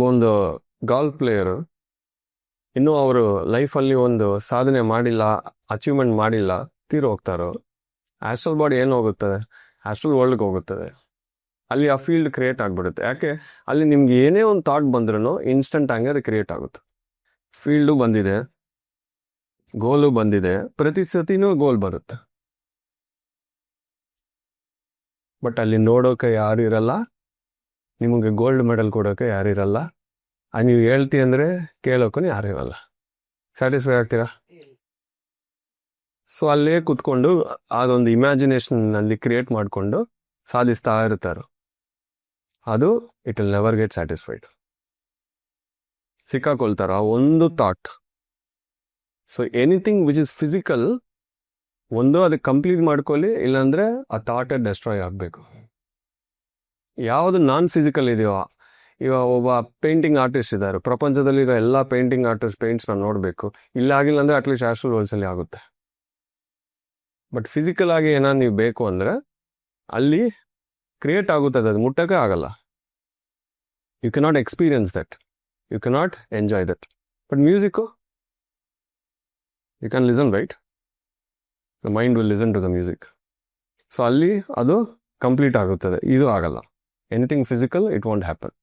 ಒಂದು golf player ಇನ್ನೂ ಅವರು ಲೈಫಲ್ಲಿ ಒಂದು ಸಾಧನೆ ಮಾಡಿಲ್ಲ, ಅಚೀವ್ಮೆಂಟ್ ಮಾಡಿಲ್ಲ, ತೀರು ಹೋಗ್ತಾರೋ, ಆಸ್ಟ್ರಲ್ ಬಾಡಿ ಏನು ಹೋಗುತ್ತದೆ, ಆಸ್ಟ್ರಲ್ ವರ್ಲ್ಡ್ಗೆ ಹೋಗುತ್ತದೆ. ಅಲ್ಲಿ ಆ ಫೀಲ್ಡ್ ಕ್ರಿಯೇಟ್ ಆಗಿಬಿಡುತ್ತೆ. ಯಾಕೆ ಅಲ್ಲಿ ನಿಮ್ಗೆ ಏನೇ ಒಂದು ಥಾಟ್ ಬಂದ್ರೂ ಇನ್ಸ್ಟಂಟ್ ಆಗಿ ಅದು ಕ್ರಿಯೇಟ್ ಆಗುತ್ತೆ. ಫೀಲ್ಡು ಬಂದಿದೆ, ಗೋಲು ಬಂದಿದೆ, ಪ್ರತಿ ಸತಿನೂ ಗೋಲ್ ಬರುತ್ತೆ. ಬಟ್ ಅಲ್ಲಿ ನೋಡೋಕೆ ಯಾರು ಇರಲ್ಲ, ನಿಮಗೆ ಗೋಲ್ಡ್ ಮೆಡಲ್ ಕೊಡೋಕೆ ಯಾರು ಇರಲ್ಲ. ನೀವು ಹೇಳ್ತಿ ಅಂದರೆ ಕೇಳೋಕ್ಕೂ ಯಾರು ಇರಲ್ಲ. ಸ್ಯಾಟಿಸ್ಫೈ ಆಗ್ತೀರಾ? ಸೊ ಅಲ್ಲೇ ಕುತ್ಕೊಂಡು ಅದೊಂದು ಇಮ್ಯಾಜಿನೇಷನ್ನಲ್ಲಿ ಕ್ರಿಯೇಟ್ ಮಾಡಿಕೊಂಡು ಸಾಧಿಸ್ತಾ ಇರ್ತಾರೆ. ಅದು it will never get satisfied. ಸಿಕ್ಕಾಕೊಳ್ತಾರ ಆ ಒಂದು thought. So anything which is physical, ಒಂದು ಅದಕ್ಕೆ ಕಂಪ್ಲೀಟ್ ಮಾಡ್ಕೊಳ್ಳಿ, ಇಲ್ಲಾಂದರೆ ಆ ಥಾಟೇ ಡೆಸ್ಟ್ರಾಯ್ ಆಗಬೇಕು. ಯಾವುದು ನಾನ್ ಫಿಸಿಕಲ್ ಇದೆಯೋ, ಇವಾಗ ಒಬ್ಬ ಪೇಂಟಿಂಗ್ ಆರ್ಟಿಸ್ಟ್ ಇದ್ದಾರೆ, ಪ್ರಪಂಚದಲ್ಲಿರೋ ಎಲ್ಲ ಪೇಂಟಿಂಗ್ ಆರ್ಟಿಸ್ಟ್ ಪೇಂಟ್ಸ್ನ ನೋಡಬೇಕು. ಇಲ್ಲಾಗಿಲ್ಲ ಅಂದರೆ ಅಟ್ಲೀಸ್ಟ್ ಆಸ್ಟ್ರಲ್ ವರ್ಲ್ಡ್ಸಲ್ಲಿ ಆಗುತ್ತೆ. ಬಟ್ ಫಿಸಿಕಲ್ ಆಗಿ ಏನಾದ್ರು ನೀವು ಬೇಕು ಅಂದರೆ ಅಲ್ಲಿ ಕ್ರಿಯೇಟ್ ಆಗುತ್ತದೆ, ಅದು ಮುಟ್ಟೋಕ್ಕೆ ಆಗಲ್ಲ. You cannot experience that, you cannot enjoy that. But music you can listen, right? The mind will listen to the music. So ಅಲ್ಲಿ ಅದು ಕಂಪ್ಲೀಟ್ ಆಗುತ್ತದೆ, ಇದು ಆಗಲ್ಲ. Anything physical it want happen.